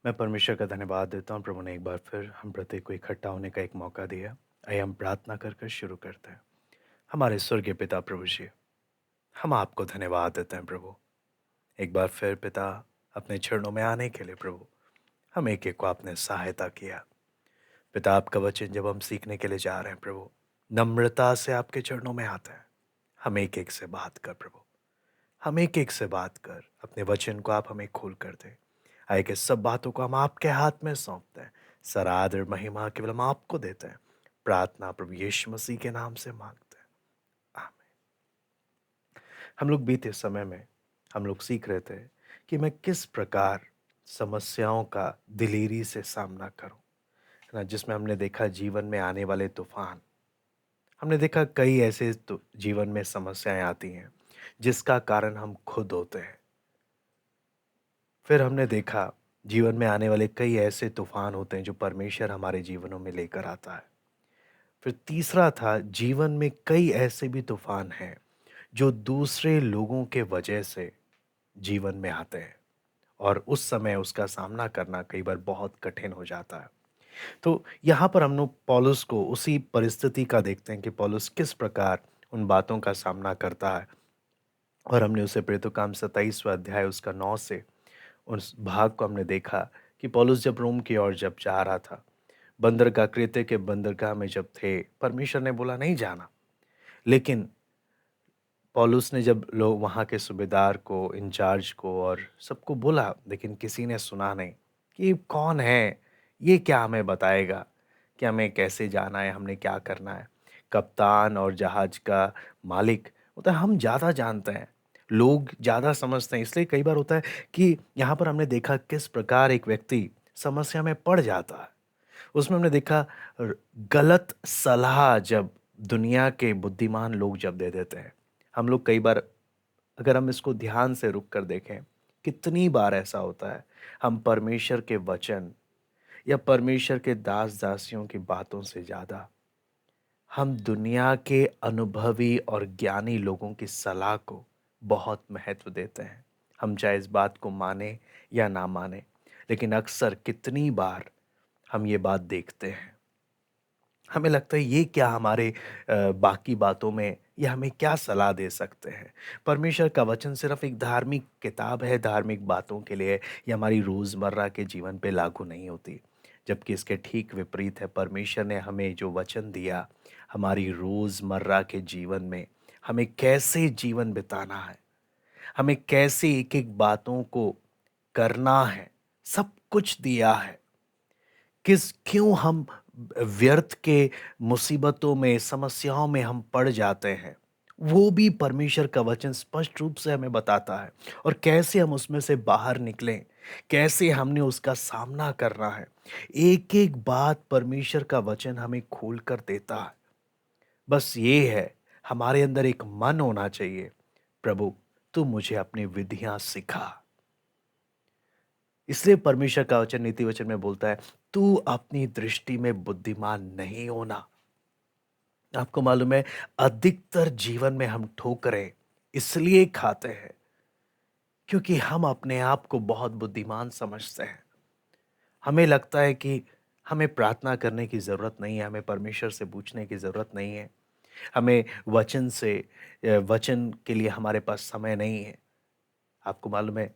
मैं परमेश्वर का धन्यवाद देता हूँ। प्रभु ने एक बार फिर हम प्रत्येक को इकट्ठा होने का एक मौका दिया। आइए हम प्रार्थना कर कर शुरू करते हैं। हमारे स्वर्गीय पिता प्रभु जी, हम आपको धन्यवाद देते हैं प्रभु। एक बार फिर पिता, अपने चरणों में आने के लिए प्रभु, हम एक एक को आपने सहायता किया। पिता, आपका वचन जब हम सीखने के लिए जा रहे हैं प्रभु, नम्रता से आपके चरणों में आते हैं। हम एक एक से बात कर प्रभु, हम एक एक से बात कर, अपने वचन को आप हमें खोल कर दें। आए कि सब बातों को हम आपके हाथ में सौंपते हैं। सारा आदर महिमा केवल हम आपको देते हैं। प्रार्थना प्रभु यीशु मसीह के नाम से मांगते हैं, आमीन। हम लोग बीते समय में हम लोग सीख रहे थे कि मैं किस प्रकार समस्याओं का दिलेरी से सामना करूं, है ना। जिसमें हमने देखा जीवन में आने वाले तूफान, हमने देखा कई ऐसे तो जीवन में समस्याएं आती हैं जिसका कारण हम खुद होते हैं। फिर हमने देखा जीवन में आने वाले कई ऐसे तूफान होते हैं जो परमेश्वर हमारे जीवनों में लेकर आता है। फिर तीसरा था, जीवन में कई ऐसे भी तूफान हैं जो दूसरे लोगों के वजह से जीवन में आते हैं और उस समय उसका सामना करना कई बार बहुत कठिन हो जाता है। तो यहाँ पर हम लोग पौलुस को उसी परिस्थिति का देखते हैं कि पौलुस किस प्रकार उन बातों का सामना करता है। और हमने उसे प्रेरितों काम 27वां अध्याय उसका 9 से उस भाग को हमने देखा कि पौलुस जब रोम की ओर जब जा रहा था, बंदरगाह, क्रेते के बंदरगाह में जब थे, परमेश्वर ने बोला नहीं जाना। लेकिन पौलुस ने जब लोग वहाँ के सूबेदार को, इंचार्ज को और सबको बोला, लेकिन किसी ने सुना नहीं कि ये कौन है, ये क्या हमें बताएगा कि हमें कैसे जाना है, हमने क्या करना है। कप्तान और जहाज का मालिक होता है, हम ज़्यादा जानते हैं, लोग ज़्यादा समझते हैं। इसलिए कई बार होता है कि यहाँ पर हमने देखा किस प्रकार एक व्यक्ति समस्या में पड़ जाता है। उसमें हमने देखा गलत सलाह जब दुनिया के बुद्धिमान लोग जब दे देते हैं। हम लोग कई बार, अगर हम इसको ध्यान से रुक कर देखें, कितनी बार ऐसा होता है, हम परमेश्वर के वचन या परमेश्वर के दास दासियों की बातों से ज़्यादा हम दुनिया के अनुभवी और ज्ञानी लोगों की सलाह को बहुत महत्व देते हैं। हम चाहे इस बात को माने या ना माने, लेकिन अक्सर कितनी बार हम ये बात देखते हैं। हमें लगता है ये क्या हमारे बाकी बातों में ये हमें क्या सलाह दे सकते हैं। परमेश्वर का वचन सिर्फ एक धार्मिक किताब है, धार्मिक बातों के लिए, ये हमारी रोज़मर्रा के जीवन पे लागू नहीं होती। जबकि इसके ठीक विपरीत है, परमेश्वर ने हमें जो वचन दिया, हमारी रोज़मर्रा के जीवन में हमें कैसे जीवन बिताना है, हमें कैसे एक-एक बातों को करना है, सब कुछ दिया है। क्यों हम व्यर्थ के मुसीबतों में, समस्याओं में हम पड़ जाते हैं, वो भी परमेश्वर का वचन स्पष्ट रूप से हमें बताता है। और कैसे हम उसमें से बाहर निकलें, कैसे हमने उसका सामना करना है, एक-एक बात परमेश्वर का वचन हमें खोल कर देता है। बस ये है, हमारे अंदर एक मन होना चाहिए, प्रभु तू मुझे अपनी विधियाँ सिखा। इसलिए परमेश्वर का वचन नीति वचन में बोलता है, तू अपनी दृष्टि में बुद्धिमान नहीं होना। आपको मालूम है, अधिकतर जीवन में हम ठोकरें इसलिए खाते हैं क्योंकि हम अपने आप को बहुत बुद्धिमान समझते हैं। हमें लगता है कि हमें प्रार्थना करने की ज़रूरत नहीं है, हमें परमेश्वर से पूछने की ज़रूरत नहीं है, हमें वचन के लिए हमारे पास समय नहीं है। आपको मालूम है,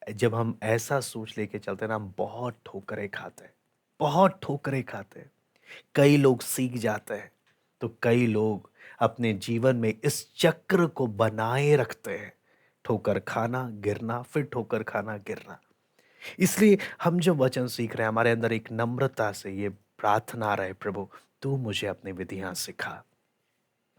जब हम ऐसा सोच लेके चलते हैं ना, हम बहुत ठोकरें खाते हैं, बहुत ठोकरें खाते हैं। कई लोग सीख जाते हैं, तो कई लोग अपने जीवन में इस चक्र को बनाए रखते हैं। ठोकर खाना, गिरना, फिर ठोकर खाना, गिरना। इसलिए हम जब वचन सीख रहे हैं, हमारे अंदर एक नम्रता से ये प्रार्थना रहे, प्रभु तू मुझे अपनी विधियाँ सिखा।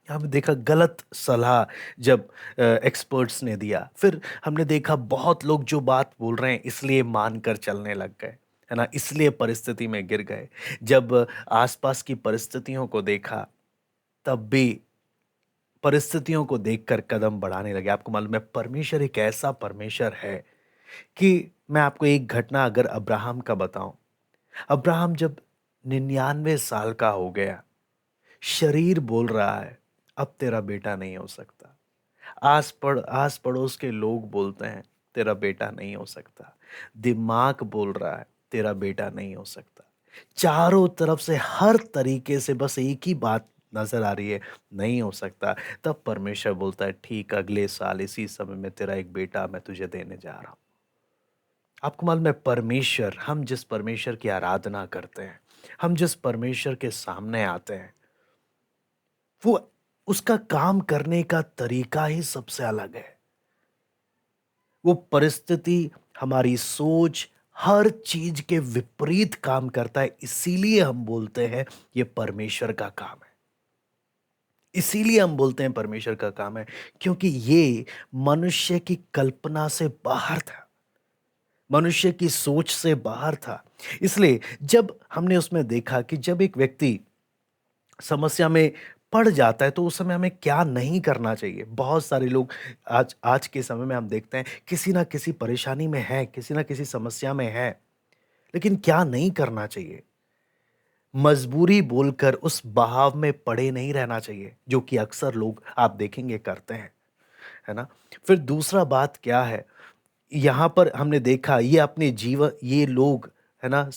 हमने देखा गलत सलाह जब एक्सपर्ट्स ने दिया, फिर हमने देखा बहुत लोग जो बात बोल रहे हैं इसलिए मानकर चलने लग गए, है ना? इसलिए परिस्थिति में गिर गए। जब आसपास की परिस्थितियों को देखा, तब भी परिस्थितियों को देखकर कदम बढ़ाने लगे। आपको मालूम है, परमेश्वर एक ऐसा परमेश्वर है कि मैं आपको एक घटना अगर अब्राहम का बताऊं। अब्राहम जब 99 साल का हो गया, शरीर बोल रहा है अब तेरा बेटा नहीं हो सकता। आस पड़ोस के लोग बोलते हैं तेरा बेटा नहीं हो सकता। दिमाग बोल रहा है तेरा बेटा नहीं हो सकता। चारों तरफ से हर तरीके से बस एक ही बात नजर आ रही है, नहीं हो सकता। तब परमेश्वर बोलता है ठीक अगले साल इसी समय में तेरा एक बेटा मैं तुझे देने जा रहा हूं। आपको मालूम है परमेश्वर, हम जिस परमेश्वर की आराधना करते हैं, हम जिस परमेश्वर के सामने आते हैं, वो उसका काम करने का तरीका ही सबसे अलग है। वो परिस्थिति, हमारी सोच, हर चीज के विपरीत काम करता है। इसीलिए हम बोलते हैं ये परमेश्वर का काम है। इसीलिए हम बोलते हैं परमेश्वर का काम है, क्योंकि ये मनुष्य की कल्पना से बाहर था, मनुष्य की सोच से बाहर था। इसलिए जब हमने उसमें देखा कि जब एक व्यक्ति समस्या में पड़ जाता है तो उस समय हमें क्या नहीं करना चाहिए। बहुत सारे लोग आज आज के समय में हम देखते हैं किसी ना किसी परेशानी में है, किसी ना किसी समस्या में है, लेकिन क्या नहीं करना चाहिए। मजबूरी बोलकर उस बहाव में पड़े नहीं रहना चाहिए, जो कि अक्सर लोग आप देखेंगे करते हैं, है ना। फिर दूसरा बात क्या है, यहाँ पर हमने देखा ये अपने जीवन, ये लोग, है ना,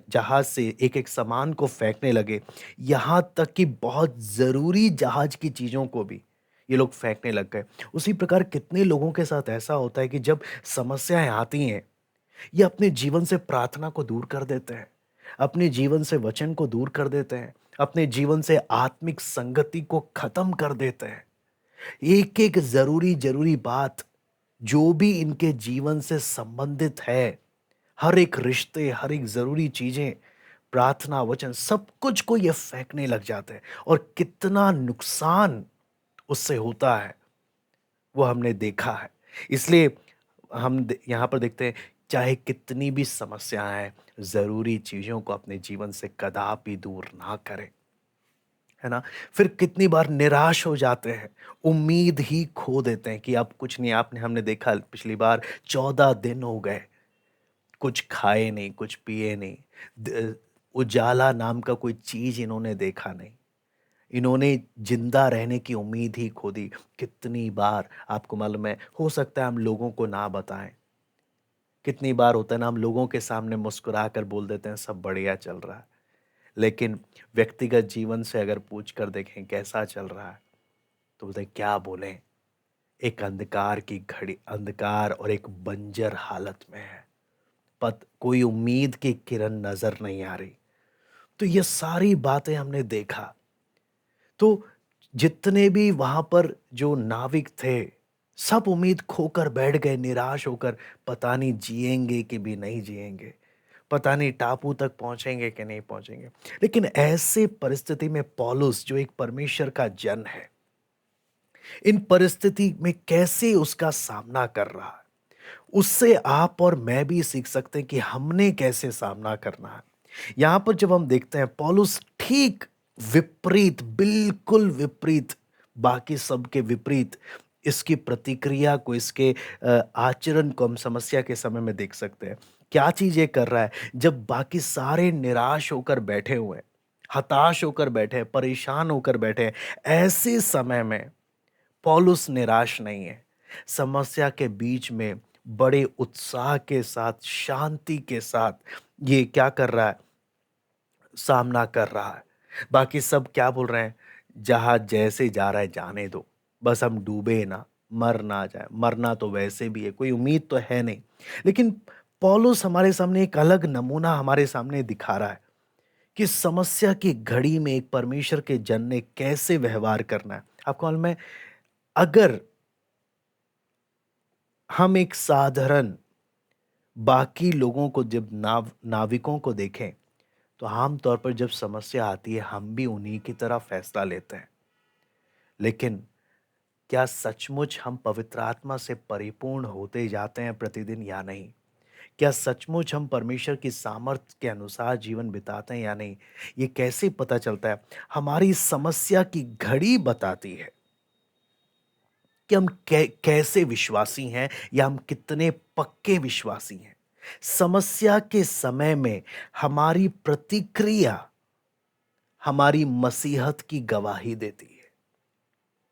जहाज से एक एक सामान को फेंकने लगे। यहाँ तक कि बहुत ज़रूरी जहाज की चीज़ों को भी ये लोग फेंकने लग गए। उसी प्रकार कितने लोगों के साथ ऐसा होता है कि जब समस्याएं आती हैं, ये अपने जीवन से प्रार्थना को दूर कर देते हैं, अपने जीवन से वचन को दूर कर देते हैं, अपने जीवन से आत्मिक संगति को खत्म कर देते हैं। एक एक जरूरी जरूरी बात जो भी इनके जीवन से संबंधित है, हर एक रिश्ते, हर एक जरूरी चीजें, प्रार्थना, वचन, सब कुछ को ये फेंकने लग जाते हैं। और कितना नुकसान उससे होता है वो हमने देखा है। इसलिए यहाँ पर देखते हैं, चाहे कितनी भी समस्याएं, जरूरी चीजों को अपने जीवन से कदापि दूर ना करें, है ना। फिर कितनी बार निराश हो जाते हैं, उम्मीद ही खो देते हैं कि अब कुछ नहीं। आपने हमने देखा पिछली बार 14 दिन हो गए, कुछ खाए नहीं, कुछ पिए नहीं, उजाला नाम का कोई चीज इन्होंने देखा नहीं। इन्होंने जिंदा रहने की उम्मीद ही खो दी। कितनी बार आपको मालूम है, हो सकता है हम लोगों को ना बताएं, कितनी बार होता है ना, हम लोगों के सामने मुस्कुरा कर बोल देते हैं सब बढ़िया चल रहा है, लेकिन व्यक्तिगत जीवन से अगर पूछ कर देखें कैसा चल रहा है, तो बोलते हैं क्या बोलें, एक अंधकार की घड़ी, अंधकार और एक बंजर हालत में है, पत कोई उम्मीद की किरण नजर नहीं आ रही। तो ये सारी बातें हमने देखा। तो जितने भी वहां पर जो नाविक थे, सब उम्मीद खोकर बैठ गए, निराश होकर, पता नहीं जिएंगे कि भी नहीं जिएंगे, पता नहीं टापू तक पहुंचेंगे कि नहीं पहुंचेंगे। लेकिन ऐसे परिस्थिति में पौलुस, जो एक परमेश्वर का जन है, इन परिस्थिति में कैसे उसका सामना कर रहा है, उससे आप और मैं भी सीख सकते हैं कि हमने कैसे सामना करना है। यहां पर जब हम देखते हैं पौलुस ठीक विपरीत, बिल्कुल विपरीत, बाकी सबके विपरीत, इसकी प्रतिक्रिया को, इसके आचरण को हम समस्या के समय में देख सकते हैं। क्या चीज ये कर रहा है, जब बाकी सारे निराश होकर बैठे हुए हैं, हताश होकर बैठे हैं, परेशान होकर बैठे हैं, ऐसे समय में पौलुस निराश नहीं है। समस्या के बीच में बड़े उत्साह के साथ, शांति के साथ ये क्या कर रहा है, सामना कर रहा है। बाकी सब क्या बोल रहे हैं, जहाज जैसे जा रहा है जाने दो, बस हम डूबे ना, मर ना जाए, मरना तो वैसे भी है, कोई उम्मीद तो है नहीं। लेकिन पौलुस हमारे सामने एक अलग नमूना हमारे सामने दिखा रहा है कि समस्या की घड़ी में एक परमेश्वर के जन ने कैसे व्यवहार करना है। आपको मालूम है, अगर हम एक साधारण बाकी लोगों को, जब नाविकों को देखें, तो आमतौर पर जब समस्या आती है हम भी उन्हीं की तरह फैसला लेते हैं। लेकिन क्या सचमुच हम पवित्र आत्मा से परिपूर्ण होते जाते हैं प्रतिदिन या नहीं? क्या सचमुच हम परमेश्वर की सामर्थ्य के अनुसार जीवन बिताते हैं या नहीं? ये कैसे पता चलता है? हमारी समस्या की घड़ी बताती है कि हम कैसे विश्वासी हैं, या हम कितने पक्के विश्वासी हैं। समस्या के समय में हमारी प्रतिक्रिया हमारी मसीहत की गवाही देती है।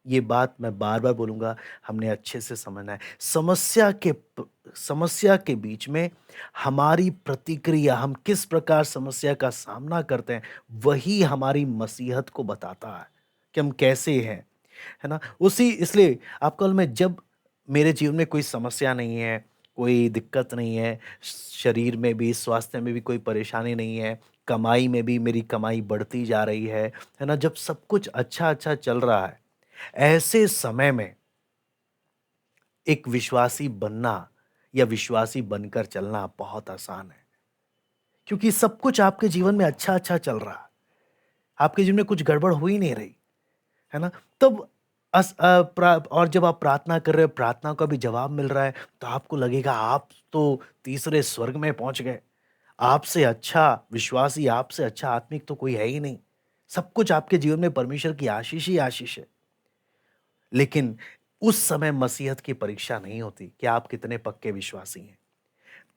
ये बात मैं बार-बार बोलूँगा, हमने अच्छे से समझना है। समस्या के बीच में हमारी प्रतिक्रिया, हम किस प्रकार समस्या का सामना करते हैं, वही हमारी मसीहत को बताता है कि हम कैसे हैं, है ना? उसी इसलिए आपको मालूम है, जब मेरे जीवन में कोई समस्या नहीं है, कोई दिक्कत नहीं है, शरीर में भी, स्वास्थ्य में भी कोई परेशानी नहीं है, कमाई में भी मेरी कमाई बढ़ती जा रही है ना? जब सब कुछ अच्छा-अच्छा चल रहा है, ऐसे समय में एक विश्वासी बनना या विश्वासी बनकर चलना बहुत आसान है, क्योंकि सब कुछ आपके जीवन में अच्छा-अच्छा चल रहा है। आपके जीवन में कुछ गड़बड़ हो ही नहीं रही, है ना? तब और जब आप प्रार्थना कर रहे हो, प्रार्थना का भी जवाब मिल रहा है, तो आपको लगेगा आप तो तीसरे स्वर्ग में पहुँच गए। आपसे अच्छा विश्वासी, आपसे अच्छा आत्मिक तो कोई है ही नहीं। सब कुछ आपके जीवन में परमेश्वर की आशीष ही आशीष है। लेकिन उस समय मसीहत की परीक्षा नहीं होती कि आप कितने पक्के विश्वासी हैं।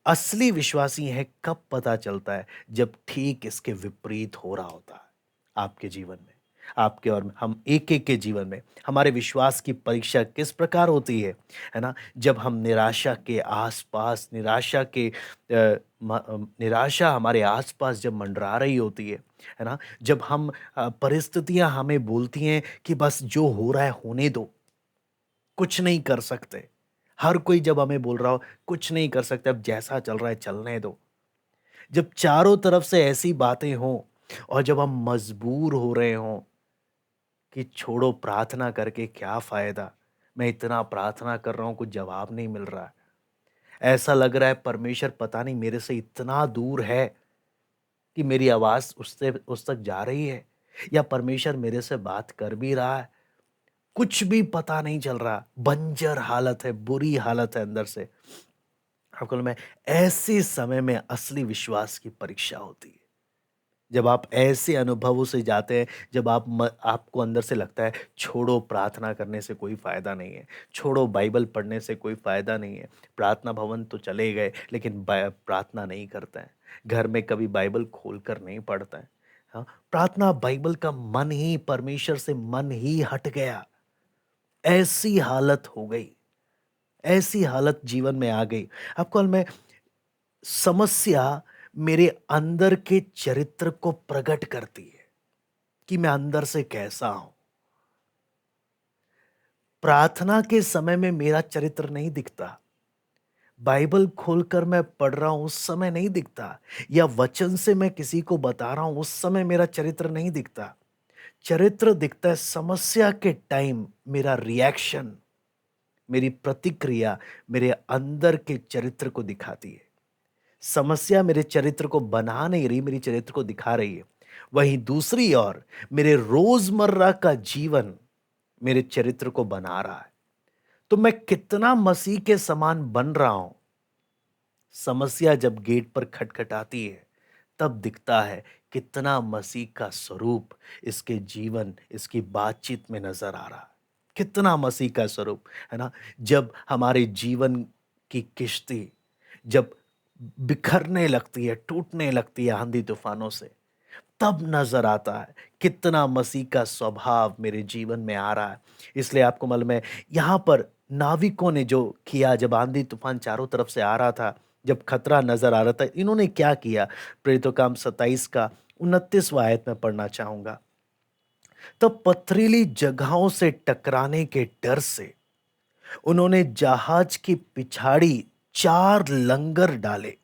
असली विश्वासी हैं कब पता चलता है, जब ठीक इसके विपरीत हो रहा होता है आपके जीवन में, आपके और हम एक-एक के जीवन में। हमारे विश्वास की परीक्षा किस प्रकार होती है ना? जब हम निराशा के आस-पास, निराशा हमारे आस-पास जब मंडरा रही होती है ना? जब हम परिस्थितियाँ हमें बोलती हैं कि बस जो हो रहा है होने दो, कुछ नहीं कर सकते। हर कोई जब हमें बोल रहा हो, कुछ नहीं कर सकते, अब जैसा चल रहा है चलने दो। जब चारों तरफ से ऐसी बातें हों और जब हम मजबूर हो रहे हों कि छोड़ो, प्रार्थना करके क्या फ़ायदा? मैं इतना प्रार्थना कर रहा हूँ, कुछ जवाब नहीं मिल रहा है। ऐसा लग रहा है परमेश्वर पता नहीं मेरे से इतना दूर है कि मेरी आवाज़ उससे उस तक जा रही है, या परमेश्वर मेरे से बात कर भी रहा है। कुछ भी पता नहीं चल रहा, बंजर हालत है, बुरी हालत है अंदर से। आपको मालूम है, ऐसे समय में असली विश्वास की परीक्षा होती है। जब आप ऐसे अनुभवों से जाते हैं, जब आपको अंदर से लगता है छोड़ो, प्रार्थना करने से कोई फ़ायदा नहीं है, छोड़ो बाइबल पढ़ने से कोई फ़ायदा नहीं है, प्रार्थना भवन तो चले गए लेकिन प्रार्थना नहीं करते हैं, घर में कभी बाइबल खोलकर नहीं पढ़ते हैं। हाँ, प्रार्थना बाइबल का मन ही, परमेश्वर से मन ही हट गया। ऐसी हालत हो गई, ऐसी हालत जीवन में आ गई। आपको मालूम है, समस्या मेरे अंदर के चरित्र को प्रकट करती है कि मैं अंदर से कैसा हूं। प्रार्थना के समय में मेरा चरित्र नहीं दिखता, बाइबल खोलकर मैं पढ़ रहा हूं उस समय नहीं दिखता, या वचन से मैं किसी को बता रहा हूं उस समय मेरा चरित्र नहीं दिखता। चरित्र दिखता है समस्या के टाइम, मेरा रिएक्शन, मेरी प्रतिक्रिया मेरे अंदर के चरित्र को दिखाती है। समस्या मेरे चरित्र को बना नहीं रही, मेरी चरित्र को दिखा रही है। वहीं दूसरी ओर मेरे रोजमर्रा का जीवन मेरे चरित्र को बना रहा है। तो मैं कितना मसीह के समान बन रहा हूं, समस्या जब गेट पर खटखटाती है, तब दिखता है कितना मसीह का स्वरूप इसके जीवन, इसकी बातचीत में नजर आ रहा है। कितना मसीह का स्वरूप, है ना? जब हमारे जीवन की किश्ती जब बिखरने लगती है, टूटने लगती है आंधी तूफानों से, तब नजर आता है कितना मसीह का स्वभाव मेरे जीवन में आ रहा है। इसलिए आपको मालूम है, यहाँ पर नाविकों ने जो किया, जब आंधी तूफान चारों तरफ से आ रहा था, जब खतरा नजर आ रहा था, इन्होंने क्या किया? प्रेरितों काम 27 का 29वां आयत में पढ़ना चाहूंगा। तब पथरीली जगहों से टकराने के डर से उन्होंने जहाज की पिछाड़ी 4 लंगर डाले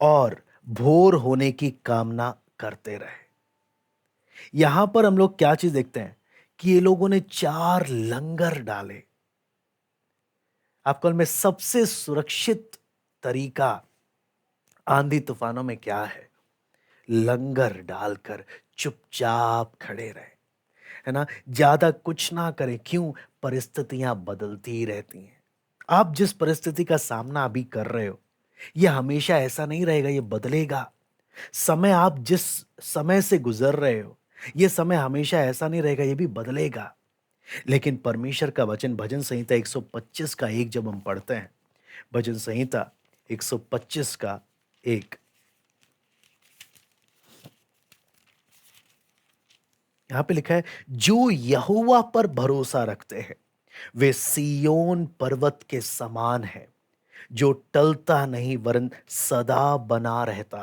और भोर होने की कामना करते रहे। यहां पर हम लोग क्या चीज देखते हैं कि ये लोगों ने 4 लंगर डाले। आपको में सबसे सुरक्षित तरीका आंधी तूफानों में क्या है? लंगर डालकर चुपचाप खड़े रहे, है ना? ज्यादा कुछ ना करें। क्यों? परिस्थितियां बदलती ही रहती हैं। आप जिस परिस्थिति का सामना अभी कर रहे हो, ये हमेशा ऐसा नहीं रहेगा, ये बदलेगा। समय, आप जिस समय से गुजर रहे हो, ये समय हमेशा ऐसा नहीं रहेगा, ये भी बदलेगा। लेकिन परमेश्वर का वचन, भजन संहिता 125 का 1 जब हम पढ़ते हैं, भजन संहिता 125 का 1, यहाँ पे लिखा है, जो यहोवा पर भरोसा रखते हैं वे सिय्योन पर्वत के समान है, जो टलता नहीं वरन सदा बना रहता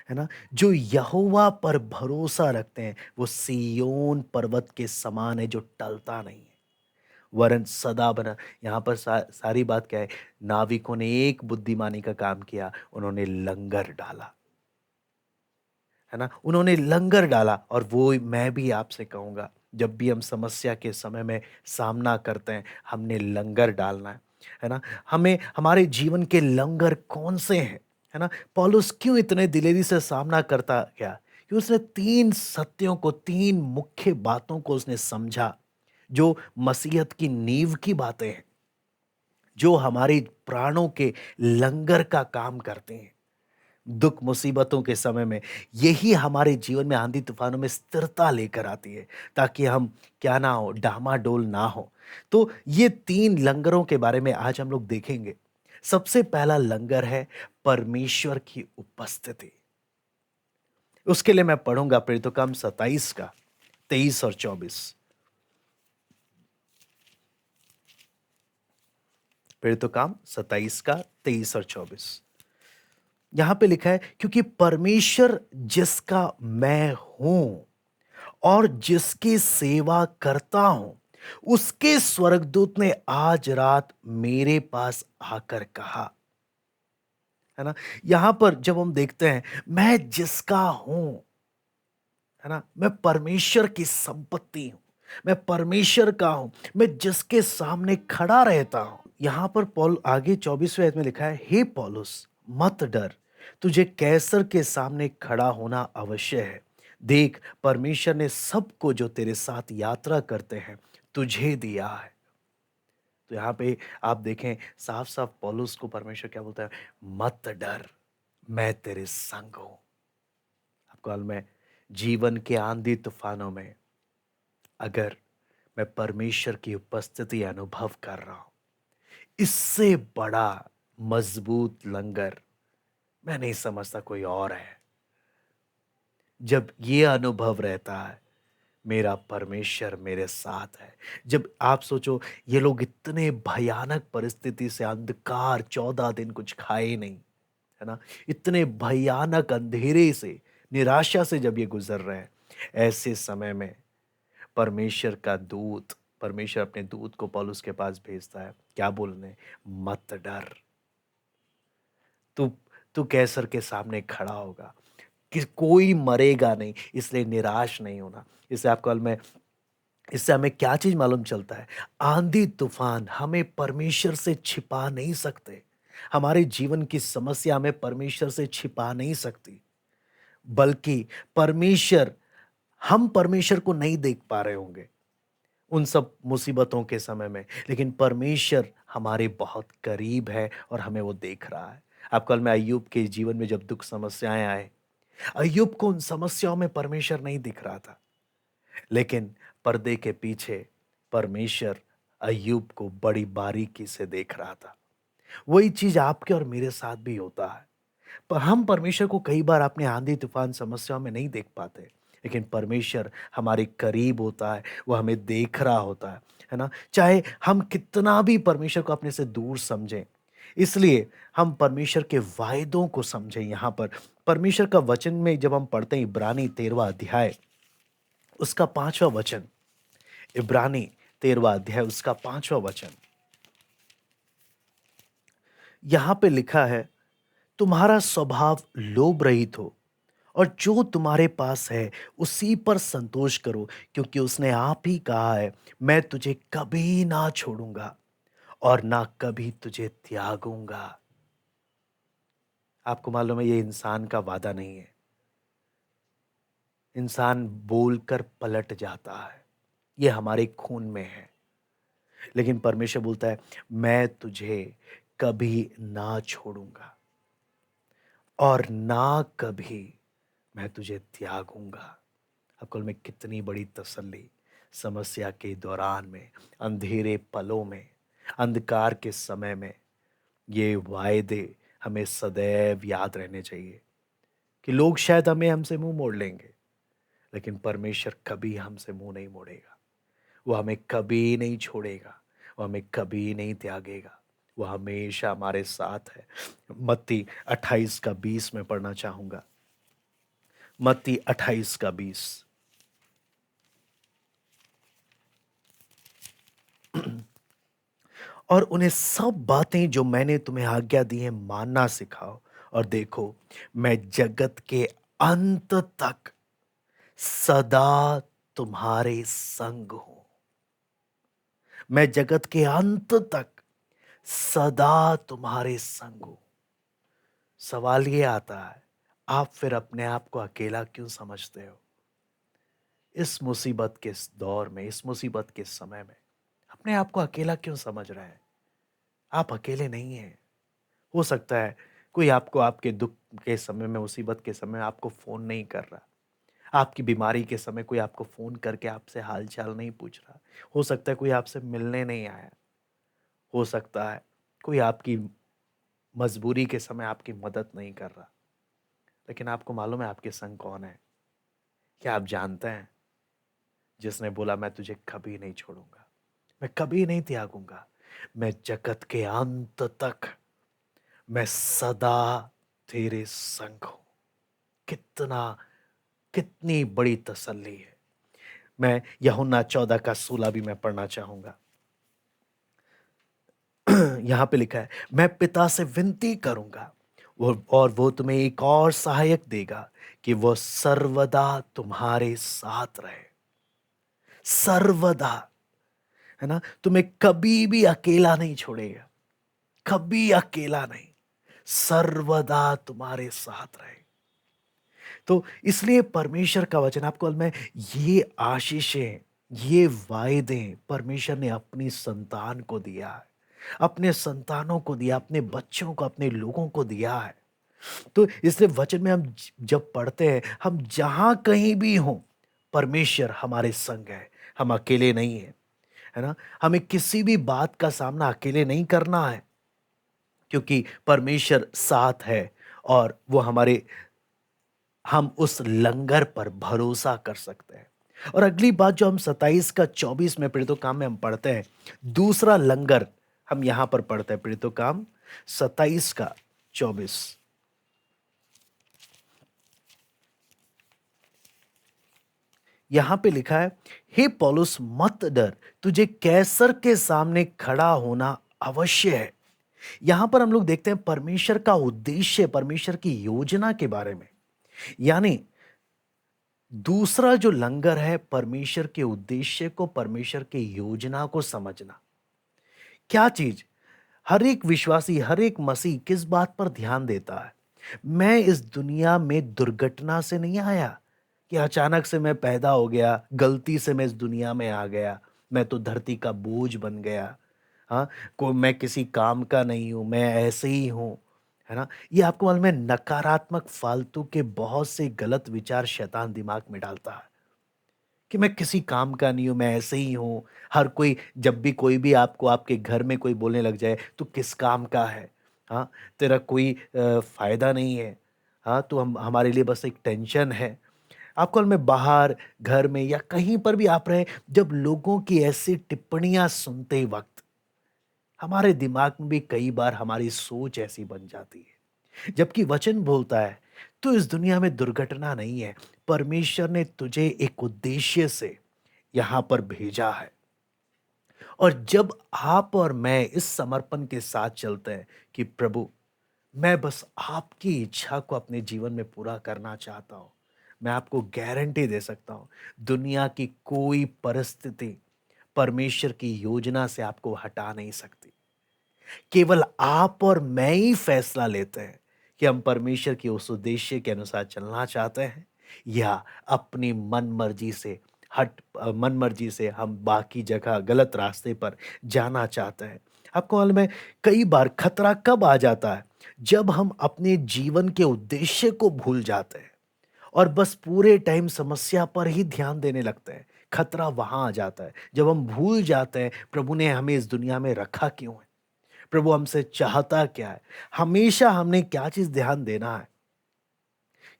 है ना। जो यहोवा पर भरोसा रखते हैं वो सिय्योन पर्वत के समान है, जो टलता नहीं है वरन सदा बना। यहाँ पर सारी बात क्या है, नाविकों ने एक बुद्धिमानी का काम किया, उन्होंने लंगर डाला, है ना, उन्होंने लंगर डाला। और वो मैं भी आपसे कहूँगा, जब भी हम समस्या के समय में सामना करते हैं, हमने लंगर डालना है ना। हमें हमारे जीवन के लंगर कौन से हैं, है ना। पौलुस क्यों इतने दिलेरी से सामना करता गया, कि उसने तीन सत्यों को, तीन मुख्य बातों को उसने समझा, जो मसीहत की नींव की बातें हैं, जो हमारे प्राणों के लंगर का काम करते हैं। दुख मुसीबतों के समय में यही हमारे जीवन में आंधी तूफानों में स्थिरता लेकर आती है, ताकि हम क्या ना हो, डामाडोल ना हो। तो ये तीन लंगरों के बारे में आज हम लोग देखेंगे। सबसे पहला लंगर है परमेश्वर की उपस्थिति। उसके लिए मैं पढ़ूंगा प्रेरितों 27 का 23 और 24। प्रेरितों 27 का 23 और 24। यहां पे लिखा है, क्योंकि परमेश्वर जिसका मैं हूं और जिसकी सेवा करता हूं, उसके स्वर्गदूत ने आज रात मेरे पास आकर कहा, है ना। यहां पर जब हम देखते हैं, मैं जिसका हूं, है ना, मैं परमेश्वर की संपत्ति हूं, मैं परमेश्वर का हूं, मैं जिसके सामने खड़ा रहता हूं। यहां पर पौल आगे 24वें आयत में लिखा है, हे पौलुस मत डर, तुझे कैसर के सामने खड़ा होना अवश्य है। देख, परमेश्वर ने सबको जो तेरे साथ यात्रा करते हैं तुझे दिया है। तो यहाँ पे आप देखें, साफ साफ पौलुस को परमेश्वर क्या बोलता है, मत डर, मैं तेरे संग हूं। आपको मालूम है, जीवन के आंधी तूफानों में अगर मैं परमेश्वर की उपस्थिति अनुभव कर रहा हूं, इससे बड़ा मजबूत लंगर मैं नहीं समझता कोई और है। जब ये अनुभव रहता है, मेरा परमेश्वर मेरे साथ है। जब आप सोचो, ये लोग इतने भयानक परिस्थिति से, अंधकार 14 दिन कुछ खाए नहीं, है ना, इतने भयानक अंधेरे से, निराशा से जब ये गुजर रहे हैं, ऐसे समय में परमेश्वर का दूत, परमेश्वर अपने दूत को पौलुस के पास भेजता है, क्या बोलने, मत डर, तू तू कैसर के सामने खड़ा होगा, कि कोई मरेगा नहीं, इसलिए निराश नहीं होना। इससे आपको मैं इससे हमें क्या चीज मालूम चलता है, आंधी तूफान हमें परमेश्वर से छिपा नहीं सकते। हमारे जीवन की समस्या हमें परमेश्वर से छिपा नहीं सकती, बल्कि परमेश्वर, हम परमेश्वर को नहीं देख पा रहे होंगे उन सब मुसीबतों के समय में, लेकिन परमेश्वर हमारे बहुत करीब है और हमें वो देख रहा है। आप कल में अय्यूब के जीवन में जब दुख समस्याएं आए, अय्यूब को उन समस्याओं में परमेश्वर नहीं दिख रहा था, लेकिन पर्दे के पीछे परमेश्वर अय्यूब को बड़ी बारीकी से देख रहा था। वही चीज आपके और मेरे साथ भी होता है। पर हम परमेश्वर को कई बार अपने आंधी तूफान समस्याओं में नहीं देख पाते, लेकिन परमेश्वर हमारे करीब होता है, वो हमें देख रहा होता है ना। चाहे हम कितना भी परमेश्वर को अपने से दूर समझें, इसलिए हम परमेश्वर के वायदों को समझें। यहाँ पर परमेश्वर का वचन में जब हम पढ़ते हैं, इब्रानी 13वां अध्याय उसका 5वां वचन, इब्रानी 13वां अध्याय उसका 5वां वचन, यहां पे लिखा है, तुम्हारा स्वभाव लोभ रहित हो और जो तुम्हारे पास है उसी पर संतोष करो, क्योंकि उसने आप ही कहा है, मैं तुझे कभी ना छोड़ूंगा और ना कभी तुझे त्यागूंगा। आपको मालूम है, ये इंसान का वादा नहीं है। इंसान बोलकर पलट जाता है, ये हमारे खून में है, लेकिन परमेश्वर बोलता है, मैं तुझे कभी ना छोड़ूंगा और ना कभी मैं तुझे त्यागूंगा। आपको में कितनी बड़ी तसल्ली, समस्या के दौरान में, अंधेरे पलों में, अंधकार के समय में, ये वायदे हमें सदैव याद रहने चाहिए। कि लोग शायद हमें हमसे मुंह मोड़ लेंगे, लेकिन परमेश्वर कभी हमसे मुंह नहीं मोड़ेगा। वो हमें कभी नहीं छोड़ेगा, वो हमें कभी नहीं त्यागेगा, वो हमेशा हमारे साथ है। मत्ती 28 का 20 में पढ़ना चाहूंगा। मत्ती 28 का 20। और उन्हें सब बातें जो मैंने तुम्हें आज्ञा दी है मानना सिखाओ, और देखो मैं जगत के अंत तक सदा तुम्हारे संग हूं। मैं जगत के अंत तक सदा तुम्हारे संग हूं। सवाल ये आता है, आप फिर अपने आप को अकेला क्यों समझते हो? इस मुसीबत के इस दौर में, इस मुसीबत के समय में अपने आप को अकेला क्यों समझ रहे हैं? आप अकेले नहीं हैं। हो सकता है कोई आपको आपके दुख के समय में, मुसीबत के समय आपको फोन नहीं कर रहा। आपकी बीमारी के समय कोई आपको फोन करके आपसे हालचाल नहीं पूछ रहा। हो सकता है कोई आपसे मिलने नहीं आया। हो सकता है कोई आपकी मजबूरी के समय आपकी मदद नहीं कर रहा। लेकिन आपको मालूम है आपके संग कौन है? क्या आप जानते हैं? जिसने बोला मैं तुझे कभी नहीं छोड़ूंगा, मैं कभी नहीं त्यागूंगा, मैं जगत के अंत तक, मैं सदा तेरे संग हूं। कितना, कितनी बड़ी तसल्ली है। मैं यूहन्ना 14 का 16 भी मैं पढ़ना चाहूंगा। यहां पे लिखा है, मैं पिता से विनती करूंगा और वो तुम्हें एक और सहायक देगा कि वो सर्वदा तुम्हारे साथ रहे। सर्वदा, है ना, तुम्हें कभी भी अकेला नहीं छोड़ेगा, कभी अकेला नहीं, सर्वदा तुम्हारे साथ रहे। तो इसलिए परमेश्वर का वचन आपको मैं, ये आशीषें, ये वायदे परमेश्वर ने अपनी संतान को दिया है, अपने संतानों को दिया, अपने बच्चों को, अपने लोगों को दिया है। तो इसलिए वचन में हम जब पढ़ते हैं, हम जहां कहीं भी हों, परमेश्वर हमारे संग है। हम अकेले नहीं हैं, है ना। हमें किसी भी बात का सामना अकेले नहीं करना है, क्योंकि परमेश्वर साथ है और वो हमारे, हम उस लंगर पर भरोसा कर सकते हैं। और अगली बात जो हम 27 का 24 में प्रेरितों काम में हम पढ़ते हैं, दूसरा लंगर हम यहां पर पढ़ते हैं। प्रेरितों काम 27 का 24। यहां पे लिखा है, हे पौलुस मत डर, तुझे कैसर के सामने खड़ा होना अवश्य है। यहां पर हम लोग देखते हैं परमेश्वर का उद्देश्य, परमेश्वर की योजना के बारे में। यानी दूसरा जो लंगर है, परमेश्वर के उद्देश्य को, परमेश्वर की योजना को समझना। क्या चीज? हर एक विश्वासी, हर एक मसीह किस बात पर ध्यान देता है? मैं इस दुनिया में दुर्घटना से नहीं आया कि अचानक से मैं पैदा हो गया, गलती से मैं इस दुनिया में आ गया, मैं तो धरती का बोझ बन गया। हाँ, को मैं किसी काम का नहीं हूं, मैं ऐसे ही हूं, है ना। ये आपको मालूम है, नकारात्मक फालतू के बहुत से गलत विचार शैतान दिमाग में डालता है कि मैं किसी काम का नहीं हूँ, मैं ऐसे ही हूँ। हर कोई, जब भी कोई भी आपको आपके घर में कोई बोलने लग जाए, तू किस काम का है, हाँ, तेरा कोई फायदा नहीं है, हाँ, तू हम हमारे लिए बस एक टेंशन है। आपको में बाहर, घर में या कहीं पर भी आप रहे, जब लोगों की ऐसी टिप्पणियां सुनते वक्त हमारे दिमाग में भी कई बार हमारी सोच ऐसी बन जाती है। जबकि वचन बोलता है, तो इस दुनिया में दुर्घटना नहीं है, परमेश्वर ने तुझे एक उद्देश्य से यहां पर भेजा है। और जब आप और मैं इस समर्पण के साथ चलते हैं कि प्रभु, मैं बस आपकी इच्छा को अपने जीवन में पूरा करना चाहता हूं, मैं आपको गारंटी दे सकता हूं, दुनिया की कोई परिस्थिति परमेश्वर की योजना से आपको हटा नहीं सकती। केवल आप और मैं ही फैसला लेते हैं कि हम परमेश्वर के उस उद्देश्य के अनुसार चलना चाहते हैं या अपनी मन मर्जी से मन मर्जी से हम बाकी जगह गलत रास्ते पर जाना चाहते हैं। आपको मालूम है, कई बार खतरा कब आ जाता है? जब हम अपने जीवन के उद्देश्य को भूल जाते हैं और बस पूरे टाइम समस्या पर ही ध्यान देने लगते हैं। खतरा वहां आ जाता है जब हम भूल जाते हैं प्रभु ने हमें इस दुनिया में रखा क्यों है, प्रभु हमसे चाहता क्या है, हमेशा हमने क्या चीज ध्यान देना है।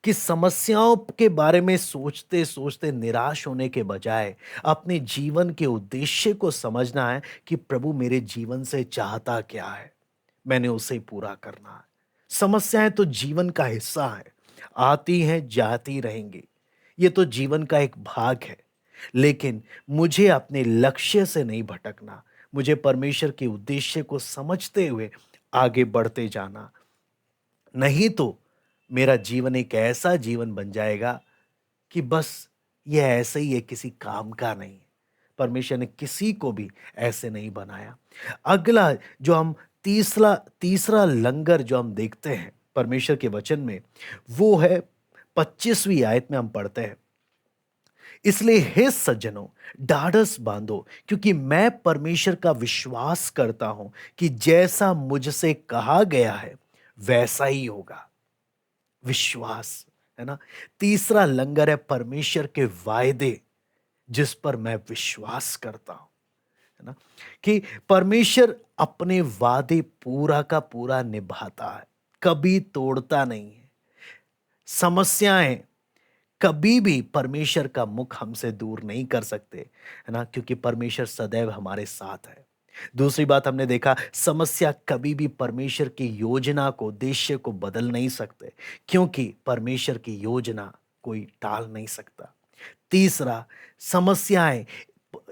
कि समस्याओं के बारे में सोचते सोचते निराश होने के बजाय अपने जीवन के उद्देश्य को समझना है कि प्रभु मेरे जीवन से चाहता क्या है, मैंने उसे पूरा करना है। समस्याएं तो जीवन का हिस्सा है, आती हैं जाती रहेंगी, ये तो जीवन का एक भाग है। लेकिन मुझे अपने लक्ष्य से नहीं भटकना, मुझे परमेश्वर के उद्देश्य को समझते हुए आगे बढ़ते जाना। नहीं तो मेरा जीवन एक ऐसा जीवन बन जाएगा कि बस ये ऐसे ही है, किसी काम का नहीं है। परमेश्वर ने किसी को भी ऐसे नहीं बनाया। अगला जो हम तीसरा तीसरा लंगर जो हम देखते हैं परमेश्वर के वचन में, वो है 25वीं आयत में हम पढ़ते हैं, इसलिए हे सज्जनों ढाढ़स बांधो, क्योंकि मैं परमेश्वर का विश्वास करता हूं कि जैसा मुझसे कहा गया है वैसा ही होगा। विश्वास, है ना। तीसरा लंगर है परमेश्वर के वायदे, जिस पर मैं विश्वास करता हूं, है ना, कि परमेश्वर अपने वादे पूरा का पूरा निभाता है, कभी तोड़ता नहीं है। समस्याएं कभी भी परमेश्वर का मुख हमसे दूर नहीं कर सकते, है ना, क्योंकि परमेश्वर सदैव हमारे साथ है। दूसरी बात हमने देखा, समस्या कभी भी परमेश्वर की योजना को, उद्देश्य को बदल नहीं सकते, क्योंकि परमेश्वर की योजना कोई टाल नहीं सकता। तीसरा, समस्याएं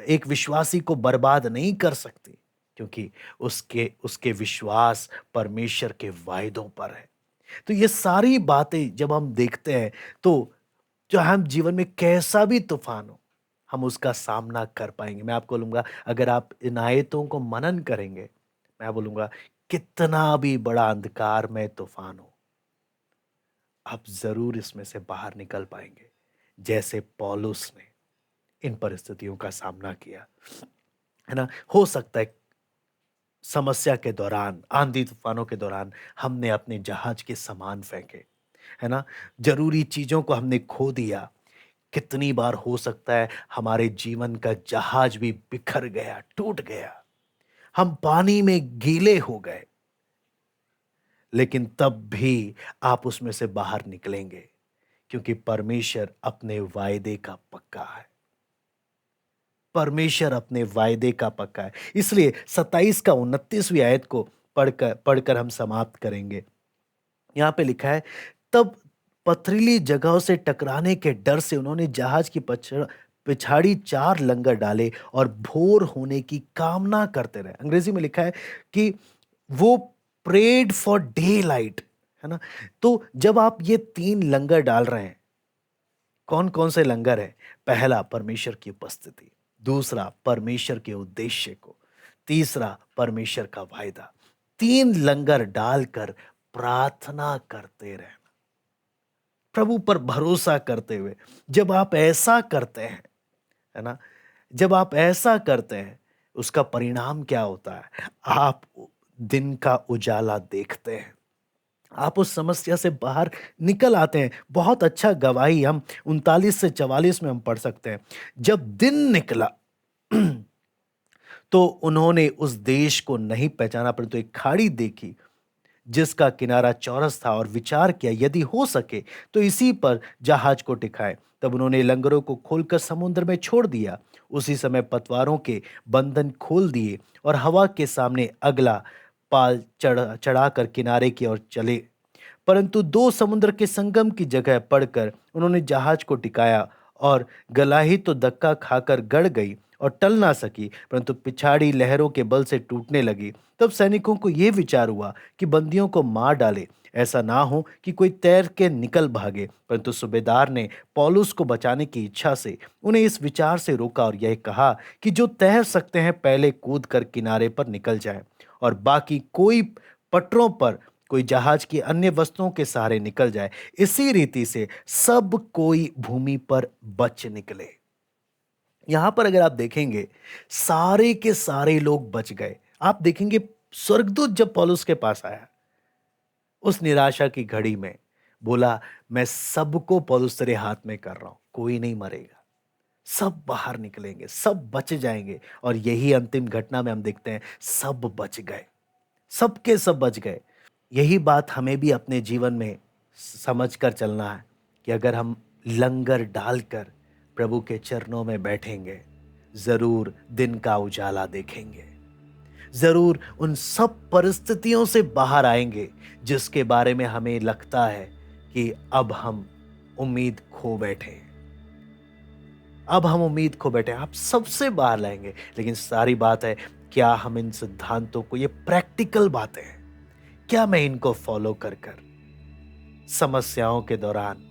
एक विश्वासी को बर्बाद नहीं कर सकती, क्योंकि उसके उसके विश्वास परमेश्वर के वायदों पर है। तो ये सारी बातें जब हम देखते हैं, तो जो हम जीवन में कैसा भी तूफान हो, हम उसका सामना कर पाएंगे। मैं आपको बोलूंगा, अगर आप इन आयतों को मनन करेंगे, मैं बोलूंगा कितना भी बड़ा अंधकार में तूफान हो, आप जरूर इसमें से बाहर निकल पाएंगे, जैसे पौलुस ने इन परिस्थितियों का सामना किया, है ना। हो सकता है समस्या के दौरान, आंधी तूफानों के दौरान हमने अपने जहाज के सामान फेंके, है ना, जरूरी चीजों को हमने खो दिया। कितनी बार हो सकता है हमारे जीवन का जहाज भी बिखर गया, टूट गया, हम पानी में गीले हो गए, लेकिन तब भी आप उसमें से बाहर निकलेंगे, क्योंकि परमेश्वर अपने वायदे का पक्का है। परमेश्वर अपने वायदे का पक्का है। इसलिए 27 का 29वीं आयत को पढ़कर हम समाप्त करेंगे। यहां पे लिखा है, तब पथरीली जगहों से टकराने के डर से उन्होंने जहाज की पिछाड़ी 4 लंगर डाले और भोर होने की कामना करते रहे। अंग्रेजी में लिखा है कि वो प्रेड फॉर डे लाइट, है ना। तो जब आप ये 3 लंगर डाल रहे हैं, कौन कौन से लंगर है? पहला, परमेश्वर की उपस्थिति। दूसरा, परमेश्वर के उद्देश्य को। तीसरा, परमेश्वर का वायदा। 3 लंगर डालकर प्रार्थना करते रहना, प्रभु पर भरोसा करते हुए। जब आप ऐसा करते हैं, है ना, जब आप ऐसा करते हैं, उसका परिणाम क्या होता है? आप दिन का उजाला देखते हैं, आप उस समस्या से बाहर निकल आते हैं। बहुत अच्छा गवाही हम 39 से 44 में हम पढ़ सकते हैं। जब दिन निकला तो उन्होंने उस देश को नहीं पहचाना, परंतु एक खाड़ी देखी जिसका किनारा चौरस था, और विचार किया यदि हो सके तो इसी पर जहाज को टिकाए। तब उन्होंने लंगरों को खोलकर समुद्र में छोड़ दिया। उसी समय पतवारों के बंधन खोल दिए और हवा के सामने अगला पाल चढ़ाकर किनारे की ओर चले। परंतु 2 समुद्र के संगम की जगह पड़कर उन्होंने जहाज को टिकाया, और गलाही तो धक्का खाकर गड़ गई और टल ना सकी, परंतु पिछाड़ी लहरों के बल से टूटने लगी। तब सैनिकों को यह विचार हुआ कि बंदियों को मार डाले, ऐसा ना हो कि कोई तैर के निकल भागे। परंतु सूबेदार ने पौलुस को बचाने की इच्छा से उन्हें इस विचार से रोका और यह कहा कि जो तैर सकते हैं पहले कूद कर किनारे पर निकल जाए, और बाकी कोई पटरों पर, कोई जहाज की अन्य वस्तुओं के सहारे निकल जाए। इसी रीति से सब कोई भूमि पर बच निकले। यहां पर अगर आप देखेंगे, सारे के सारे लोग बच गए। आप देखेंगे स्वर्गदूत जब पौलुस के पास आया, उस निराशा की घड़ी में बोला, मैं सबको पौलुस तेरे हाथ में कर रहा हूं, कोई नहीं मरेगा, सब बाहर निकलेंगे, सब बच जाएंगे। और यही अंतिम घटना में हम देखते हैं, सब बच गए, सबके सब बच गए। यही बात हमें भी अपने जीवन में समझ कर चलना है। कि अगर हम लंगर डालकर प्रभु के चरणों में बैठेंगे, ज़रूर दिन का उजाला देखेंगे। ज़रूर उन सब परिस्थितियों से बाहर आएँगे, जिसके बारे में हमें लगता है कि अब हम उम्मीद खो बैठे हैं। अब हम उम्मीद खो बैठे हैं, आप सबसे बाहर लाएँगे। लेकिन सारी बात है, क्या हम इन सिद्धांतों को, ये प्रैक्टिकल बातें हैं, क्या मैं इनको फ़ॉलो कर समस्याओं के दौरान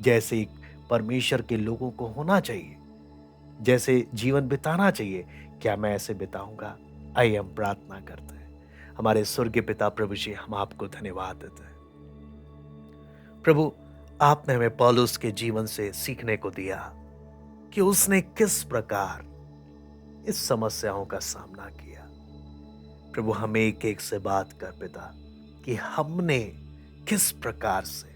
जैसे परमेश्वर के लोगों को होना चाहिए, जैसे जीवन बिताना चाहिए, क्या मैं ऐसे बिताऊंगा? आइए हम प्रार्थना करते हैं। हमारे स्वर्गीय पिता प्रभु जी, हम आपको धन्यवाद देते हैं। प्रभु, आपने हमें पौलुस के जीवन से सीखने को दिया कि उसने किस प्रकार इस समस्याओं का सामना किया। प्रभु, हमें एक एक से बात कर पिता कि हमने किस प्रकार से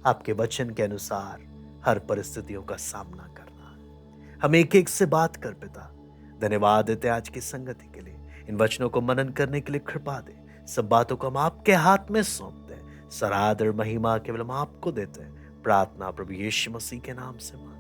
आपके वचन के अनुसार हर परिस्थितियों का सामना करना है। हम एक एक से बात कर पिता। धन्यवाद देते आज की संगति के लिए, इन वचनों को मनन करने के लिए कृपा दे। सब बातों को हम आपके हाथ में सौंपते हैं। सराध और महिमा केवल हम आपको देते हैं। प्रार्थना प्रभु यीशु मसीह के नाम से मांगते हैं।